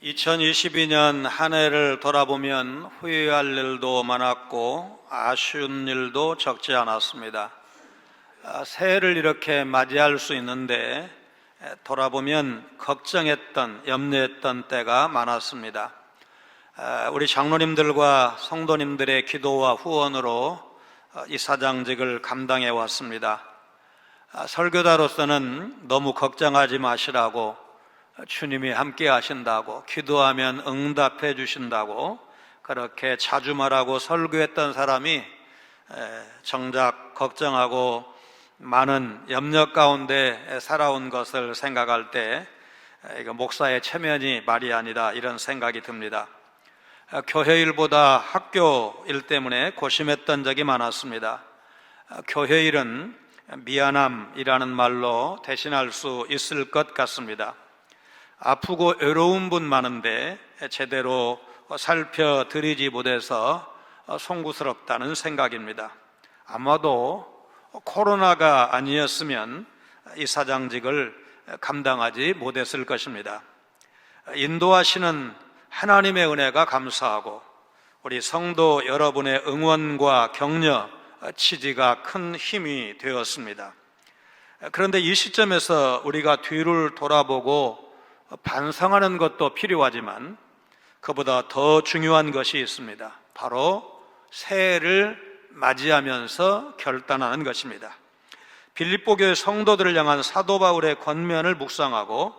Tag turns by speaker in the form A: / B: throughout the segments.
A: 2022년 한 해를 돌아보면 후회할 일도 많았고 아쉬운 일도 적지 않았습니다. 새해를 이렇게 맞이할 수 있는데 돌아보면 걱정했던, 염려했던 때가 많았습니다. 우리 장로님들과 성도님들의 기도와 후원으로 이 사장직을 감당해 왔습니다. 설교자로서는 너무 걱정하지 마시라고, 주님이 함께 하신다고, 기도하면 응답해 주신다고 그렇게 자주 말하고 설교했던 사람이 정작 걱정하고 많은 염려 가운데 살아온 것을 생각할 때 이거 목사의 체면이 말이 아니다, 이런 생각이 듭니다. 교회 일보다 학교 일 때문에 고심했던 적이 많았습니다. 교회 일은 미안함이라는 말로 대신할 수 있을 것 같습니다. 아프고 외로운 분 많은데 제대로 살펴드리지 못해서 송구스럽다는 생각입니다. 아마도 코로나가 아니었으면 이 사장직을 감당하지 못했을 것입니다. 인도하시는 하나님의 은혜가 감사하고 우리 성도 여러분의 응원과 격려, 지지가 큰 힘이 되었습니다. 그런데 이 시점에서 우리가 뒤를 돌아보고 반성하는 것도 필요하지만 그보다 더 중요한 것이 있습니다. 바로 새해를 맞이하면서 결단하는 것입니다. 빌립보 교회 성도들을 향한 사도 바울의 권면을 묵상하고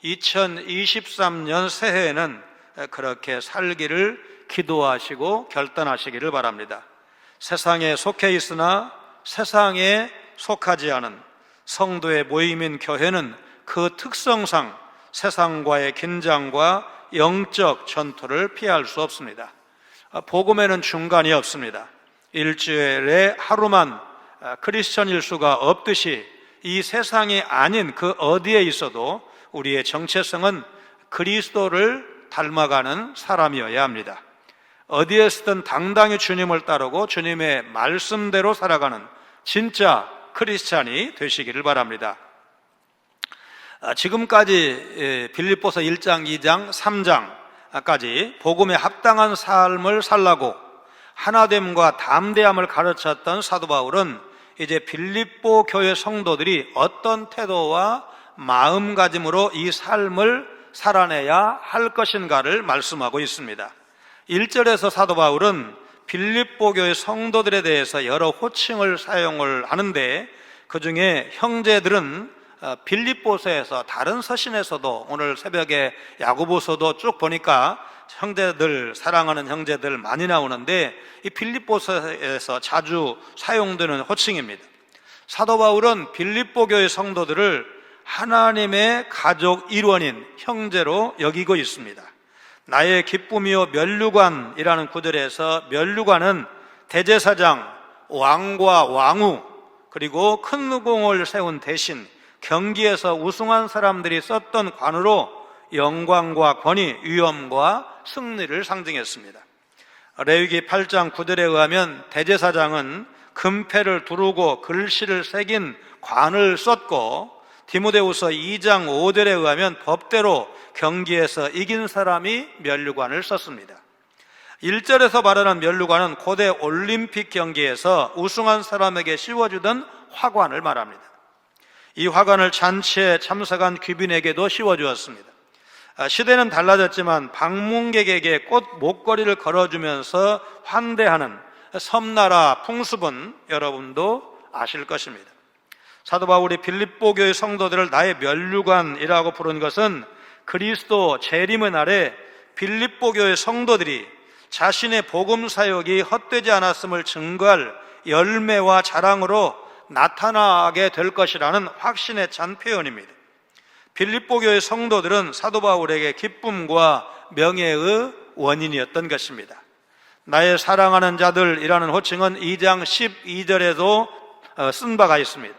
A: 2023년 새해에는 그렇게 살기를 기도하시고 결단하시기를 바랍니다. 세상에 속해 있으나 세상에 속하지 않은 성도의 모임인 교회는 그 특성상 세상과의 긴장과 영적 전투를 피할 수 없습니다. 복음에는 중간이 없습니다. 일주일에 하루만 크리스천일 수가 없듯이 이 세상이 아닌 그 어디에 있어도 우리의 정체성은 그리스도를 닮아가는 사람이어야 합니다. 어디에서든 당당히 주님을 따르고 주님의 말씀대로 살아가는 진짜 크리스찬이 되시기를 바랍니다. 지금까지 빌립보서 1장, 2장, 3장까지 복음에 합당한 삶을 살라고 하나됨과 담대함을 가르쳤던 사도 바울은 이제 빌립보 교회 성도들이 어떤 태도와 마음가짐으로 이 삶을 살아내야 할 것인가를 말씀하고 있습니다. 1절에서 사도 바울은 빌립보 교회 성도들에 대해서 여러 호칭을 사용을 하는데 그 중에 형제들은 빌립보서에서 다른 서신에서도 오늘 새벽에 야고보서도 쭉 보니까 형제들, 사랑하는 형제들 많이 나오는데 이 빌립보서에서 자주 사용되는 호칭입니다. 사도 바울은 빌립보 교회 성도들을 하나님의 가족 일원인 형제로 여기고 있습니다. 나의 기쁨이요 면류관이라는 구절에서 면류관은 대제사장, 왕과 왕후, 그리고 큰 무공을 세운 대신 경기에서 우승한 사람들이 썼던 관으로 영광과 권위, 위엄과 승리를 상징했습니다. 레위기 8장 9절에 의하면 대제사장은 금패를 두르고 글씨를 새긴 관을 썼고, 디모데후서 2장 5절에 의하면 법대로 경기에서 이긴 사람이 면류관을 썼습니다. 1절에서 말하는 면류관은 고대 올림픽 경기에서 우승한 사람에게 씌워주던 화관을 말합니다. 이 화관을 잔치에 참석한 귀빈에게도 씌워주었습니다. 시대는 달라졌지만 방문객에게 꽃 목걸이를 걸어주면서 환대하는 섬나라 풍습은 여러분도 아실 것입니다. 사도 바울이 빌립보 교회 성도들을 나의 면류관이라고 부른 것은 그리스도 재림의 날에 빌립보 교회 성도들이 자신의 복음 사역이 헛되지 않았음을 증거할 열매와 자랑으로 나타나게 될 것이라는 확신에 찬 표현입니다. 빌립보 교회 성도들은 사도 바울에게 기쁨과 명예의 원인이었던 것입니다. 나의 사랑하는 자들이라는 호칭은 2장 12절에도 쓴 바가 있습니다.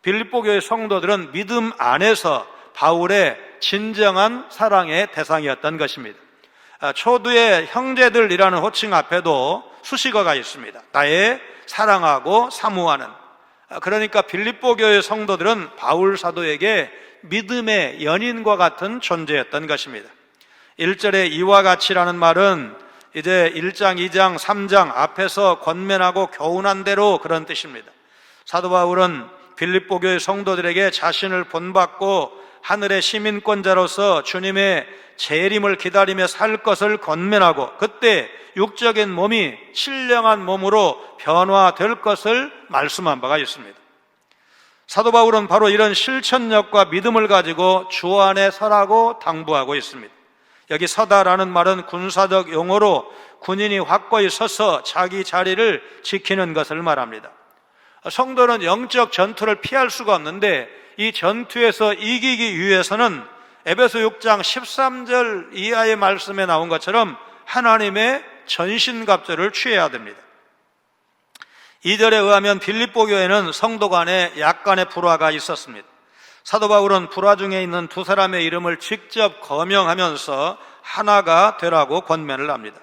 A: 빌립보 교회 성도들은 믿음 안에서 바울의 진정한 사랑의 대상이었던 것입니다. 초두의 형제들이라는 호칭 앞에도 수식어가 있습니다. 나의 사랑하고 사모하는. 그러니까 빌립보 교회 성도들은 바울 사도에게 믿음의 연인과 같은 존재였던 것입니다. 1절에 이와 같이라는 말은 이제 1장, 2장, 3장 앞에서 권면하고 교훈한 대로 그런 뜻입니다. 사도 바울은 빌립보 교회 성도들에게 자신을 본받고 하늘의 시민권자로서 주님의 재림을 기다리며 살 것을 권면하고, 그때 육적인 몸이 신령한 몸으로 변화될 것을 말씀한 바가 있습니다. 사도 바울은 바로 이런 실천력과 믿음을 가지고 주 안에 서라고 당부하고 있습니다. 여기 서다라는 말은 군사적 용어로 군인이 확고히 서서 자기 자리를 지키는 것을 말합니다. 성도는 영적 전투를 피할 수가 없는데 이 전투에서 이기기 위해서는 에베소 6장 13절 이하의 말씀에 나온 것처럼 하나님의 전신갑주를 취해야 됩니다. 2절에 의하면 빌립보 교회는 성도 간에 약간의 불화가 있었습니다. 사도 바울은 불화 중에 있는 두 사람의 이름을 직접 거명하면서 하나가 되라고 권면을 합니다.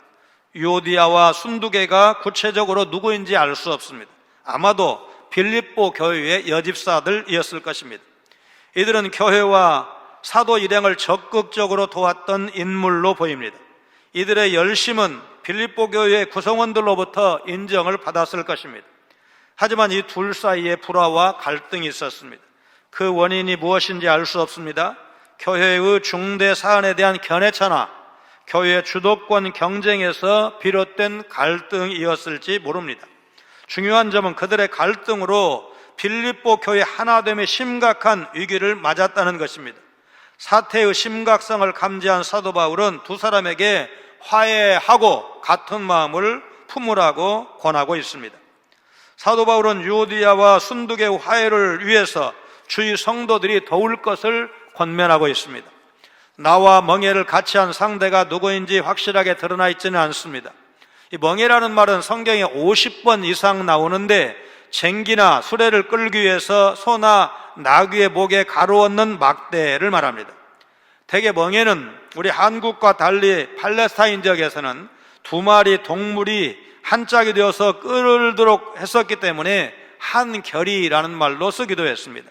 A: 유오디아와 순두개가 구체적으로 누구인지 알 수 없습니다. 아마도 빌립보 교회의 여집사들이었을 것입니다. 이들은 교회와 사도 일행을 적극적으로 도왔던 인물로 보입니다. 이들의 열심은 빌립보 교회의 구성원들로부터 인정을 받았을 것입니다. 하지만 이 둘 사이에 불화와 갈등이 있었습니다. 그 원인이 무엇인지 알 수 없습니다. 교회의 중대 사안에 대한 견해차나 교회의 주도권 경쟁에서 비롯된 갈등이었을지 모릅니다. 중요한 점은 그들의 갈등으로 빌립보 교회 하나됨의 심각한 위기를 맞았다는 것입니다. 사태의 심각성을 감지한 사도 바울은 두 사람에게 화해하고 같은 마음을 품으라고 권하고 있습니다. 사도 바울은 유오디아와 순두개의 화해를 위해서 주위 성도들이 도울 것을 권면하고 있습니다. 나와 멍에를 같이 한 상대가 누구인지 확실하게 드러나 있지는 않습니다. 이 멍에라는 말은 성경에 50번 이상 나오는데 쟁기나 수레를 끌기 위해서 소나 나귀의 목에 가루얹는 막대를 말합니다. 대개 멍에는 우리 한국과 달리 팔레스타인 지역에서는 두 마리 동물이 한 짝이 되어서 끌도록 했었기 때문에 한결이라는 말로 쓰기도 했습니다.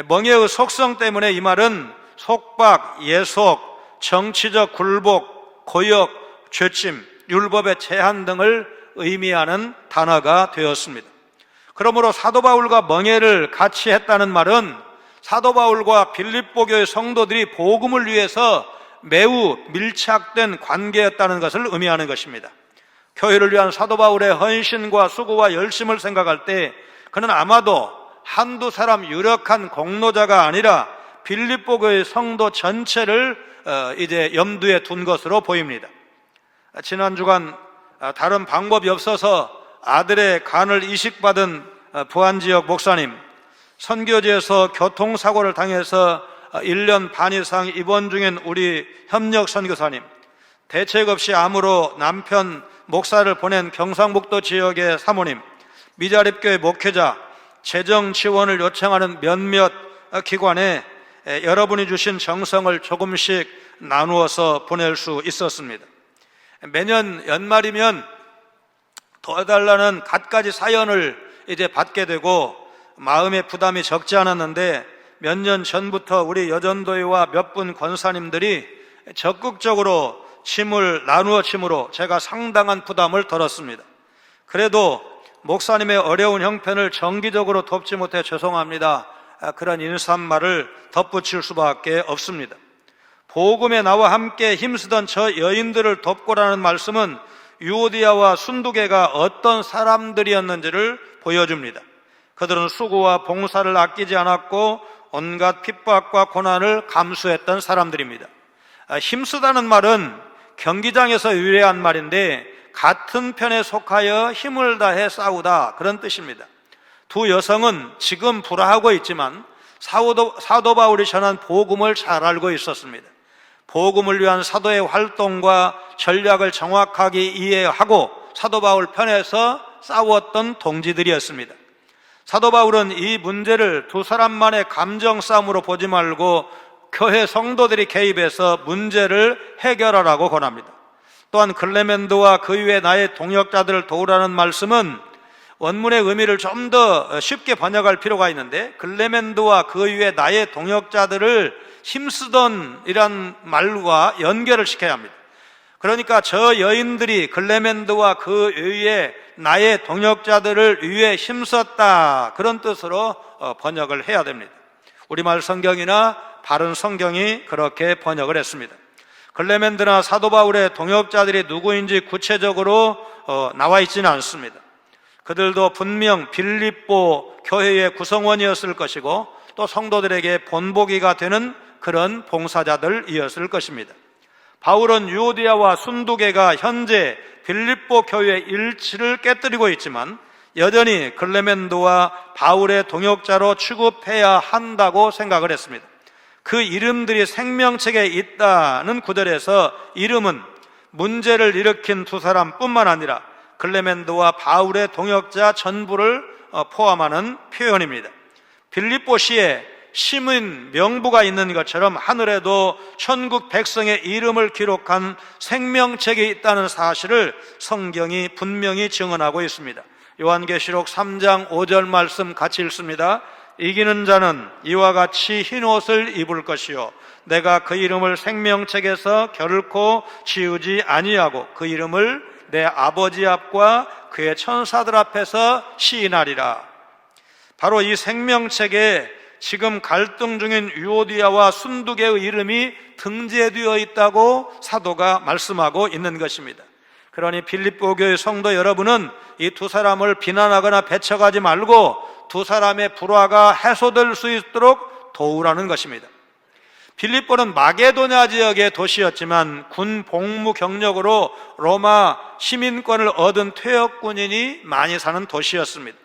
A: 멍에의 속성 때문에 이 말은 속박, 예속, 정치적 굴복, 고역, 죄짐, 율법의 제한 등을 의미하는 단어가 되었습니다. 그러므로 사도 바울과 멍에를 같이 했다는 말은 사도 바울과 빌립보 교회 성도들이 복음을 위해서 매우 밀착된 관계였다는 것을 의미하는 것입니다. 교회를 위한 사도 바울의 헌신과 수고와 열심을 생각할 때 그는 아마도 한두 사람 유력한 공로자가 아니라 빌립보 교회 성도 전체를 이제 염두에 둔 것으로 보입니다. 지난 주간 다른 방법이 없어서 아들의 간을 이식받은 부안지역 목사님, 선교지에서 교통사고를 당해서 1년 반 이상 입원 중인 우리 협력 선교사님, 대책 없이 암으로 남편 목사를 보낸 경상북도 지역의 사모님, 미자립교회 목회자, 재정 지원을 요청하는 몇몇 기관에 여러분이 주신 정성을 조금씩 나누어서 보낼 수 있었습니다. 매년 연말이면 도와달라는 갖가지 사연을 이제 받게 되고 마음의 부담이 적지 않았는데 몇 년 전부터 우리 여전도회와 몇 분 권사님들이 적극적으로 짐을 나누어 짐으로 제가 상당한 부담을 덜었습니다. 그래도 목사님의 어려운 형편을 정기적으로 돕지 못해 죄송합니다. 그런 인사말을 덧붙일 수밖에 없습니다. 복음에 나와 함께 힘쓰던 저 여인들을 돕고라는 말씀은 유오디아와 순두개가 어떤 사람들이었는지를 보여줍니다. 그들은 수고와 봉사를 아끼지 않았고 온갖 핍박과 고난을 감수했던 사람들입니다. 힘쓰다는 말은 경기장에서 유래한 말인데 같은 편에 속하여 힘을 다해 싸우다, 그런 뜻입니다. 두 여성은 지금 불화하고 있지만 사도 바울이 전한 복음을 잘 알고 있었습니다. 복음을 위한 사도의 활동과 전략을 정확하게 이해하고 사도 바울 편에서 싸웠던 동지들이었습니다. 사도 바울은 이 문제를 두 사람만의 감정 싸움으로 보지 말고 교회 성도들이 개입해서 문제를 해결하라고 권합니다. 또한 클레멘도와 그 이외 나의 동역자들을 도우라는 말씀은 원문의 의미를 좀 더 쉽게 번역할 필요가 있는데, 글레멘드와 그 위에 나의 동역자들을 힘쓰던 이란 말과 연결을 시켜야 합니다. 그러니까 저 여인들이 글레멘드와 그 위에 나의 동역자들을 위해 힘썼다, 그런 뜻으로 번역을 해야 됩니다. 우리말 성경이나 바른 성경이 그렇게 번역을 했습니다. 글레멘드나 사도 바울의 동역자들이 누구인지 구체적으로 나와 있지는 않습니다. 그들도 분명 빌립보 교회의 구성원이었을 것이고 또 성도들에게 본보기가 되는 그런 봉사자들이었을 것입니다. 바울은 유오디아와 순두계가 현재 빌립보 교회의 일치를 깨뜨리고 있지만 여전히 글레멘드와 바울의 동역자로 취급해야 한다고 생각을 했습니다. 그 이름들이 생명책에 있다는 구절에서 이름은 문제를 일으킨 두 사람뿐만 아니라 글레멘드와 바울의 동역자 전부를 포함하는 표현입니다. 빌립보시에 시민 명부가 있는 것처럼 하늘에도 천국 백성의 이름을 기록한 생명책이 있다는 사실을 성경이 분명히 증언하고 있습니다. 요한계시록 3장 5절 말씀 같이 읽습니다. 이기는 자는 이와 같이 흰 옷을 입을 것이요 내가 그 이름을 생명책에서 결코 지우지 아니하고 그 이름을 내 아버지 앞과 그의 천사들 앞에서 시인하리라. 바로 이 생명책에 지금 갈등 중인 유오디아와 순두계의 이름이 등재되어 있다고 사도가 말씀하고 있는 것입니다. 그러니 빌립보 교회 성도 여러분은 이 두 사람을 비난하거나 배척하지 말고 두 사람의 불화가 해소될 수 있도록 도우라는 것입니다. 빌립보는 마게도냐 지역의 도시였지만 군 복무 경력으로 로마 시민권을 얻은 퇴역군인이 많이 사는 도시였습니다.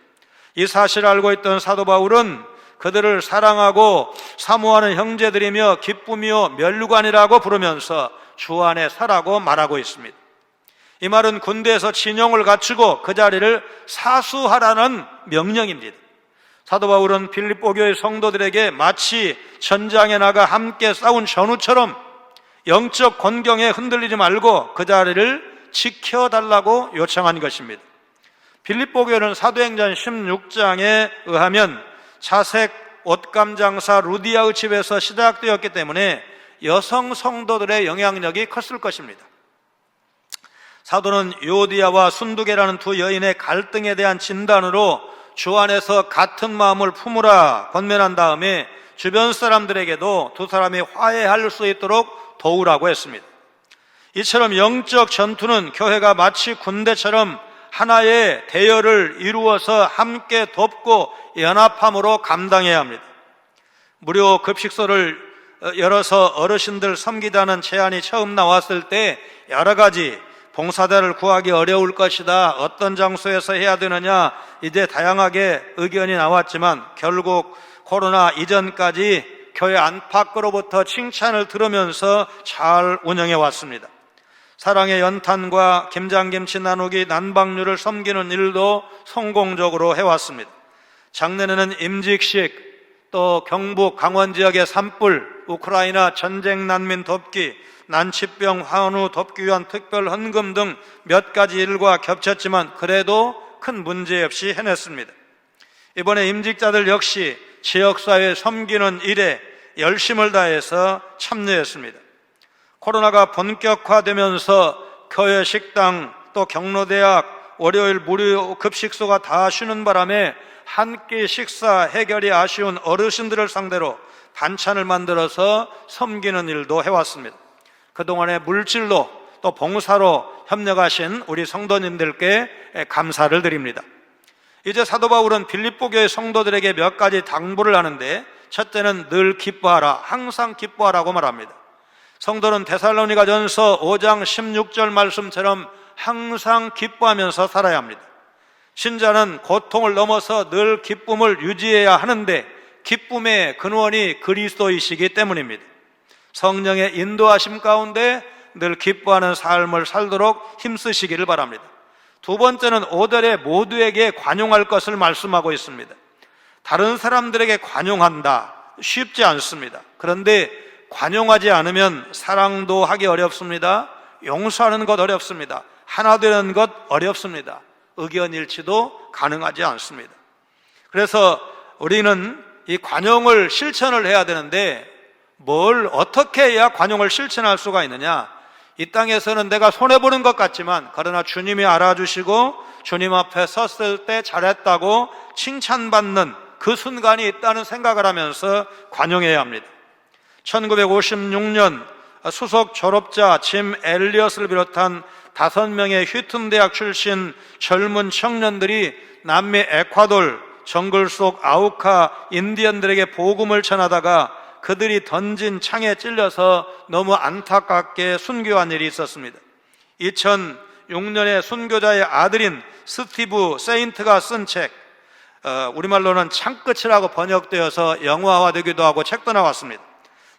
A: 이 사실을 알고 있던 사도 바울은 그들을 사랑하고 사모하는 형제들이며 기쁨이요 면류관이라고 부르면서 주 안에 서라고 말하고 있습니다. 이 말은 군대에서 진용을 갖추고 그 자리를 사수하라는 명령입니다. 사도 바울은 빌립보 교회 성도들에게 마치 전장에 나가 함께 싸운 전우처럼 영적 곤경에 흔들리지 말고 그 자리를 지켜달라고 요청한 것입니다. 빌립보 교회는 사도행전 16장에 의하면 자색 옷감 장사 루디아의 집에서 시작되었기 때문에 여성 성도들의 영향력이 컸을 것입니다. 사도는 유오디아와 순두계라는 두 여인의 갈등에 대한 진단으로 주 안에서 같은 마음을 품으라 권면한 다음에 주변 사람들에게도 두 사람이 화해할 수 있도록 도우라고 했습니다. 이처럼 영적 전투는 교회가 마치 군대처럼 하나의 대열을 이루어서 함께 돕고 연합함으로 감당해야 합니다. 무료 급식소를 열어서 어르신들 섬기자는 제안이 처음 나왔을 때 여러 가지 봉사자를 구하기 어려울 것이다, 어떤 장소에서 해야 되느냐, 이제 다양하게 의견이 나왔지만 결국 코로나 이전까지 교회 안팎으로부터 칭찬을 들으면서 잘 운영해 왔습니다. 사랑의 연탄과 김장김치 나누기, 난방류를 섬기는 일도 성공적으로 해왔습니다. 작년에는 임직식, 또 경북 강원 지역의 산불, 우크라이나 전쟁 난민 돕기, 난치병 환우 돕기 위한 특별 헌금 등 몇 가지 일과 겹쳤지만 그래도 큰 문제 없이 해냈습니다. 이번에 임직자들 역시 지역사회 섬기는 일에 열심을 다해서 참여했습니다. 코로나가 본격화되면서 교회 식당 또 경로대학 월요일 무료 급식소가 다 쉬는 바람에 한 끼 식사 해결이 아쉬운 어르신들을 상대로 반찬을 만들어서 섬기는 일도 해왔습니다. 그동안의 물질로 또 봉사로 협력하신 우리 성도님들께 감사를 드립니다. 이제 사도 바울은 빌립보 교회 성도들에게 몇 가지 당부를 하는데, 첫째는 늘 기뻐하라, 항상 기뻐하라고 말합니다. 성도는 데살로니가전서 5장 16절 말씀처럼 항상 기뻐하면서 살아야 합니다. 신자는 고통을 넘어서 늘 기쁨을 유지해야 하는데 기쁨의 근원이 그리스도이시기 때문입니다. 성령의 인도하심 가운데 늘 기뻐하는 삶을 살도록 힘쓰시기를 바랍니다. 두 번째는 5절에 모두에게 관용할 것을 말씀하고 있습니다. 다른 사람들에게 관용한다, 쉽지 않습니다. 그런데 관용하지 않으면 사랑도 하기 어렵습니다. 용서하는 것 어렵습니다. 하나 되는 것 어렵습니다. 의견 일치도 가능하지 않습니다. 그래서 우리는 이 관용을 실천을 해야 되는데 뭘 어떻게 해야 관용을 실천할 수가 있느냐? 이 땅에서는 내가 손해보는 것 같지만 그러나 주님이 알아주시고 주님 앞에 섰을 때 잘했다고 칭찬받는 그 순간이 있다는 생각을 하면서 관용해야 합니다. 1956년 수석 졸업자 짐 엘리엇을 비롯한 5명의 휴튼 대학 출신 젊은 청년들이 남미 에콰도르 정글 속 아우카 인디언들에게 복음을 전하다가 그들이 던진 창에 찔려서 너무 안타깝게 순교한 일이 있었습니다. 2006년에 순교자의 아들인 스티브 세인트가 쓴 책, 우리말로는 창끝이라고 번역되어서 영화화되기도 하고 책도 나왔습니다.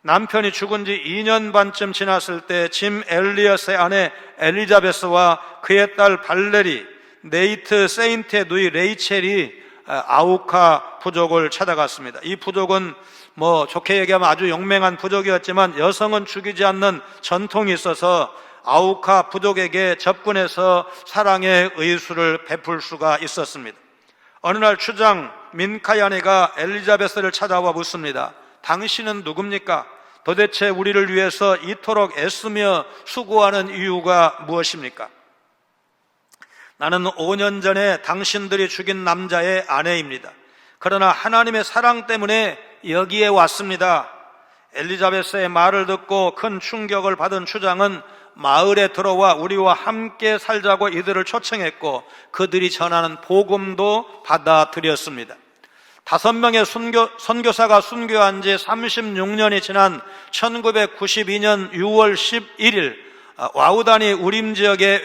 A: 남편이 죽은 지 2년 반쯤 지났을 때 짐 엘리엇의 아내 엘리자베스와 그의 딸 발레리, 네이트 세인트의 누이 레이첼이 아우카 부족을 찾아갔습니다. 이 부족은 좋게 얘기하면 아주 용맹한 부족이었지만 여성은 죽이지 않는 전통이 있어서 아우카 부족에게 접근해서 사랑의 의수를 베풀 수가 있었습니다. 어느 날 추장 민카야네가 엘리자베스를 찾아와 묻습니다. 당신은 누굽니까? 도대체 우리를 위해서 이토록 애쓰며 수고하는 이유가 무엇입니까? 나는 5년 전에 당신들이 죽인 남자의 아내입니다. 그러나 하나님의 사랑 때문에 여기에 왔습니다. 엘리자베스의 말을 듣고 큰 충격을 받은 추장은 마을에 들어와 우리와 함께 살자고 이들을 초청했고 그들이 전하는 복음도 받아들였습니다. 5명의 선교사가 순교한 지 36년이 지난 1992년 6월 11일 와우다니 우림 지역의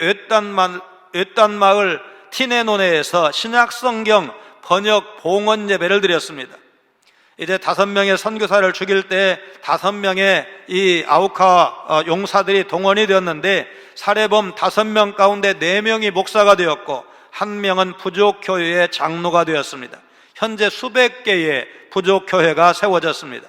A: 외딴 마을 티네노네에서 신약성경 번역 봉헌 예배를 드렸습니다. 이제 5명의 선교사를 죽일 때 5명의 이 아우카 용사들이 동원이 되었는데 살해범 5명 가운데 4명이 목사가 되었고 1명은 부족교회의 장로가 되었습니다. 현재 수백 개의 부족교회가 세워졌습니다.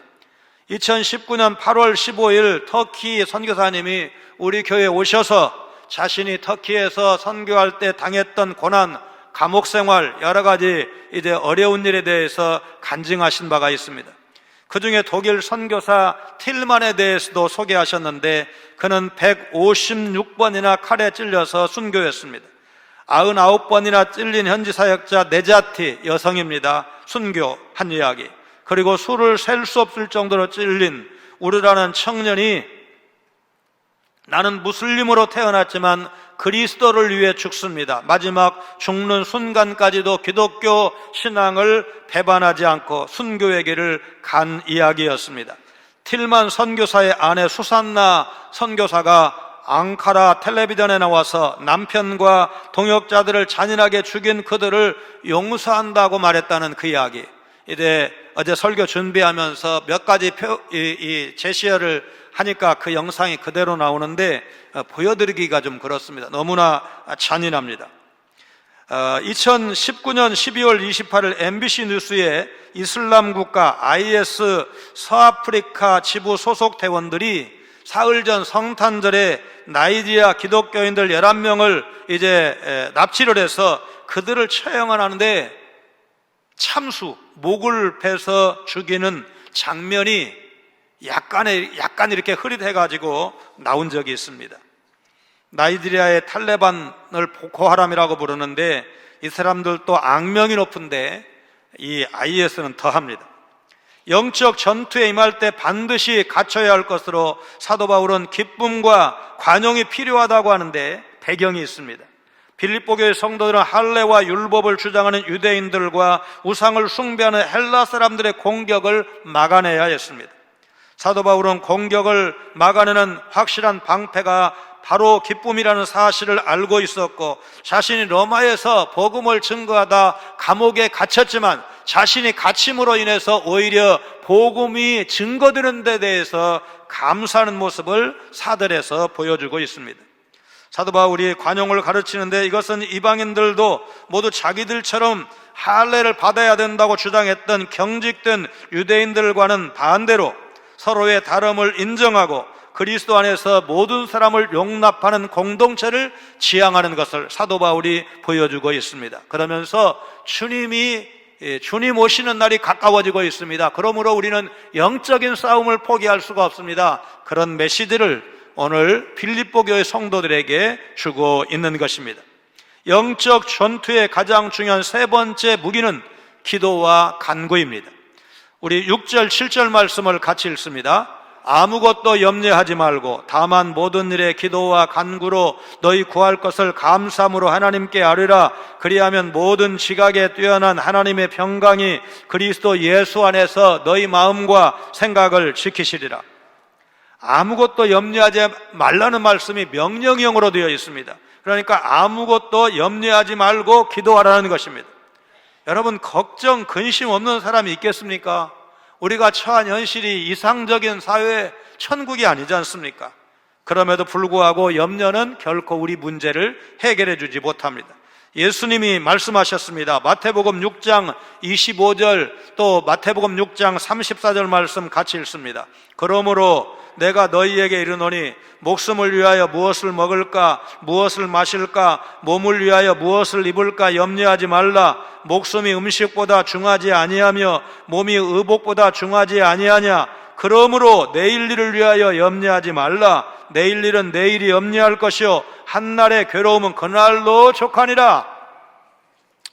A: 2019년 8월 15일 터키 선교사님이 우리 교회에 오셔서 자신이 터키에서 선교할 때 당했던 고난, 감옥 생활, 여러 가지 이제 어려운 일에 대해서 간증하신 바가 있습니다. 그 중에 독일 선교사 틸만에 대해서도 소개하셨는데 그는 156번이나 칼에 찔려서 순교했습니다. 99번이나 찔린 현지 사역자 네자티 여성입니다. 순교한 이야기. 그리고 수를 셀 수 없을 정도로 찔린 우르라는 청년이 나는 무슬림으로 태어났지만 그리스도를 위해 죽습니다. 마지막 죽는 순간까지도 기독교 신앙을 배반하지 않고 순교의 길을 간 이야기였습니다. 틸만 선교사의 아내 수산나 선교사가 앙카라 텔레비전에 나와서 남편과 동역자들을 잔인하게 죽인 그들을 용서한다고 말했다는 그 이야기. 이제 어제 설교 준비하면서 몇 가지 제시어를 하니까 그 영상이 그대로 나오는데 보여드리기가 좀 그렇습니다. 너무나 잔인합니다. 2019년 12월 28일 MBC 뉴스에 이슬람 국가 IS 서아프리카 지부 소속 대원들이 사흘 전 성탄절에 나이지리아 기독교인들 11명을 이제 납치를 해서 그들을 처형을 하는데 참수, 목을 베서 죽이는 장면이 약간 이렇게 흐릿해가지고 나온 적이 있습니다. 나이지리아의 탈레반을 보코하람이라고 부르는데 이 사람들도 악명이 높은데 이 IS는 더합니다. 영적 전투에 임할 때 반드시 갖춰야 할 것으로 사도 바울은 기쁨과 관용이 필요하다고 하는데 배경이 있습니다. 빌립보 교회 성도들은 할례와 율법을 주장하는 유대인들과 우상을 숭배하는 헬라 사람들의 공격을 막아내야 했습니다. 사도 바울은 공격을 막아내는 확실한 방패가 바로 기쁨이라는 사실을 알고 있었고 자신이 로마에서 복음을 증거하다 감옥에 갇혔지만 자신이 갇힘으로 인해서 오히려 복음이 증거되는 데 대해서 감사하는 모습을 사들에서 보여주고 있습니다. 사도 바울이 관용을 가르치는데 이것은 이방인들도 모두 자기들처럼 할례를 받아야 된다고 주장했던 경직된 유대인들과는 반대로 서로의 다름을 인정하고 그리스도 안에서 모든 사람을 용납하는 공동체를 지향하는 것을 사도 바울이 보여주고 있습니다. 그러면서 주님 오시는 날이 가까워지고 있습니다. 그러므로 우리는 영적인 싸움을 포기할 수가 없습니다. 그런 메시지를 오늘 빌립보 교회 성도들에게 주고 있는 것입니다. 영적 전투의 가장 중요한 세 번째 무기는 기도와 간구입니다. 우리 6절, 7절 말씀을 같이 읽습니다. 아무것도 염려하지 말고 다만 모든 일에 기도와 간구로 너희 구할 것을 감사함으로 하나님께 아뢰라. 그리하면 모든 지각에 뛰어난 하나님의 평강이 그리스도 예수 안에서 너희 마음과 생각을 지키시리라. 아무것도 염려하지 말라는 말씀이 명령형으로 되어 있습니다. 그러니까 아무것도 염려하지 말고 기도하라는 것입니다. 여러분, 걱정, 근심 없는 사람이 있겠습니까? 우리가 처한 현실이 이상적인 사회의 천국이 아니지 않습니까? 그럼에도 불구하고 염려는 결코 우리 문제를 해결해 주지 못합니다. 예수님이 말씀하셨습니다. 마태복음 6장 25절 또 마태복음 6장 34절 말씀 같이 읽습니다. 그러므로 내가 너희에게 이르노니 목숨을 위하여 무엇을 먹을까, 무엇을 마실까, 몸을 위하여 무엇을 입을까 염려하지 말라. 목숨이 음식보다 중하지 아니하며 몸이 의복보다 중하지 아니하냐. 그러므로 내일 일을 위하여 염려하지 말라. 내일 일은 내일이 염려할 것이요 한날의 괴로움은 그날로 족하니라.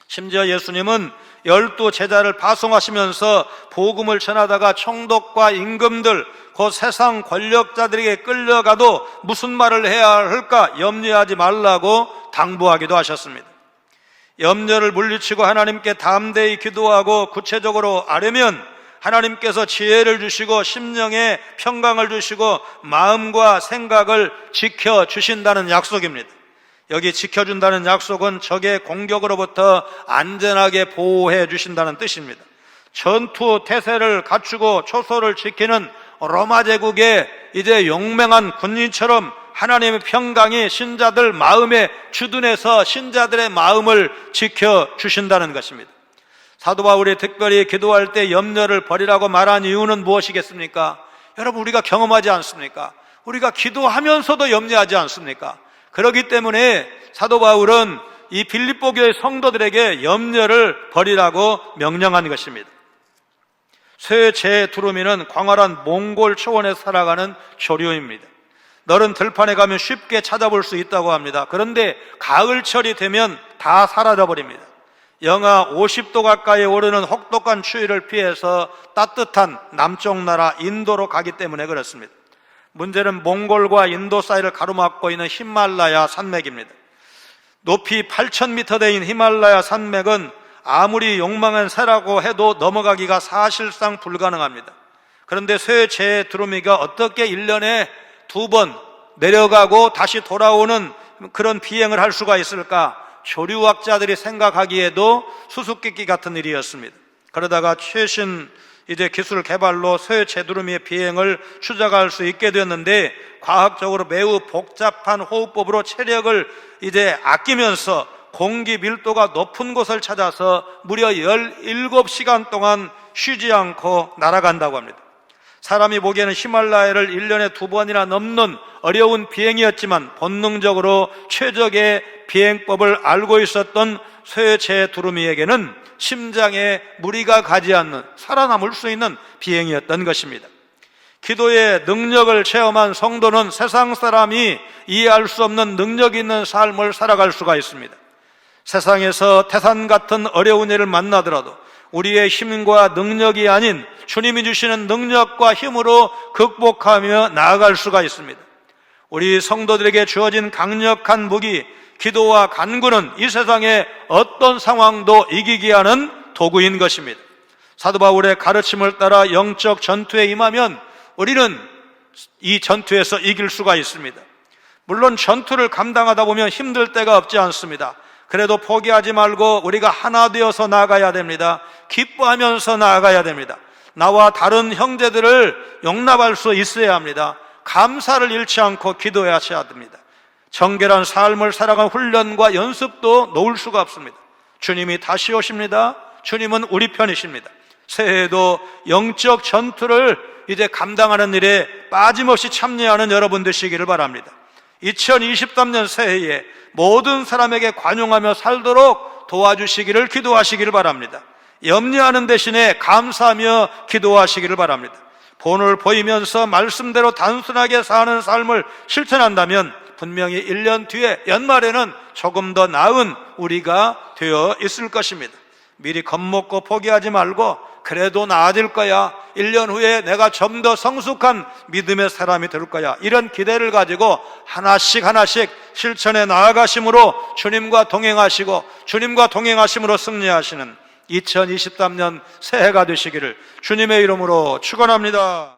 A: 심지어 예수님은 12 제자를 파송하시면서 복음을 전하다가 총독과 임금들, 그 세상 권력자들에게 끌려가도 무슨 말을 해야 할까 염려하지 말라고 당부하기도 하셨습니다. 염려를 물리치고 하나님께 담대히 기도하고 구체적으로 아뢰면 하나님께서 지혜를 주시고 심령에 평강을 주시고 마음과 생각을 지켜주신다는 약속입니다. 여기 지켜준다는 약속은 적의 공격으로부터 안전하게 보호해 주신다는 뜻입니다. 전투 태세를 갖추고 초소를 지키는 로마 제국의 이제 용맹한 군인처럼 하나님의 평강이 신자들 마음에 주둔해서 신자들의 마음을 지켜주신다는 것입니다. 사도 바울이 특별히 기도할 때 염려를 버리라고 말한 이유는 무엇이겠습니까? 여러분, 우리가 경험하지 않습니까? 우리가 기도하면서도 염려하지 않습니까? 그렇기 때문에 사도 바울은 이 빌립보 교회 성도들에게 염려를 버리라고 명령한 것입니다. 쇠제 두루미는 광활한 몽골 초원에 살아가는 조류입니다. 너른 들판에 가면 쉽게 찾아볼 수 있다고 합니다. 그런데 가을철이 되면 다 사라져버립니다. 영하 50도 가까이 오르는 혹독한 추위를 피해서 따뜻한 남쪽 나라 인도로 가기 때문에 그렇습니다. 문제는 몽골과 인도 사이를 가로막고 있는 히말라야 산맥입니다. 높이 8,000m 대인 히말라야 산맥은 아무리 용망한 새라고 해도 넘어가기가 사실상 불가능합니다. 그런데 쇠제 두루미가 어떻게 1년에 2번 내려가고 다시 돌아오는 그런 비행을 할 수가 있을까? 조류학자들이 생각하기에도 수수께끼 같은 일이었습니다. 그러다가 최신 기술 개발로 쇠제 두루미의 비행을 추적할 수 있게 되었는데, 과학적으로 매우 복잡한 호흡법으로 체력을 아끼면서 공기 밀도가 높은 곳을 찾아서 무려 17시간 동안 쉬지 않고 날아간다고 합니다. 사람이 보기에는 히말라야를 1년에 2번이나 넘는 어려운 비행이었지만 본능적으로 최적의 비행법을 알고 있었던 쇠제 두루미에게는 심장에 무리가 가지 않는 살아남을 수 있는 비행이었던 것입니다. 기도의 능력을 체험한 성도는 세상 사람이 이해할 수 없는 능력 있는 삶을 살아갈 수가 있습니다. 세상에서 태산 같은 어려운 일을 만나더라도 우리의 힘과 능력이 아닌 주님이 주시는 능력과 힘으로 극복하며 나아갈 수가 있습니다. 우리 성도들에게 주어진 강력한 무기, 기도와 간구는 이 세상의 어떤 상황도 이기게 하는 도구인 것입니다. 사도 바울의 가르침을 따라 영적 전투에 임하면 우리는 이 전투에서 이길 수가 있습니다. 물론 전투를 감당하다 보면 힘들 때가 없지 않습니다. 그래도 포기하지 말고 우리가 하나 되어서 나아가야 됩니다. 기뻐하면서 나아가야 됩니다. 나와 다른 형제들을 용납할 수 있어야 합니다. 감사를 잃지 않고 기도하셔야 됩니다. 정결한 삶을 살아가는 훈련과 연습도 놓을 수가 없습니다. 주님이 다시 오십니다. 주님은 우리 편이십니다. 새해에도 영적 전투를 이제 감당하는 일에 빠짐없이 참여하는 여러분 되시기를 바랍니다. 2023년 새해에 모든 사람에게 관용하며 살도록 도와주시기를 기도하시기를 바랍니다. 염려하는 대신에 감사하며 기도하시기를 바랍니다. 본을 보이면서 말씀대로 단순하게 사는 삶을 실천한다면 분명히 1년 뒤에 연말에는 조금 더 나은 우리가 되어 있을 것입니다. 미리 겁먹고 포기하지 말고 그래도 나아질 거야, 1년 후에 내가 좀 더 성숙한 믿음의 사람이 될 거야, 이런 기대를 가지고 하나씩 실천해 나아가심으로 주님과 동행하시고 주님과 동행하심으로 승리하시는 2023년 새해가 되시기를 주님의 이름으로 축원합니다.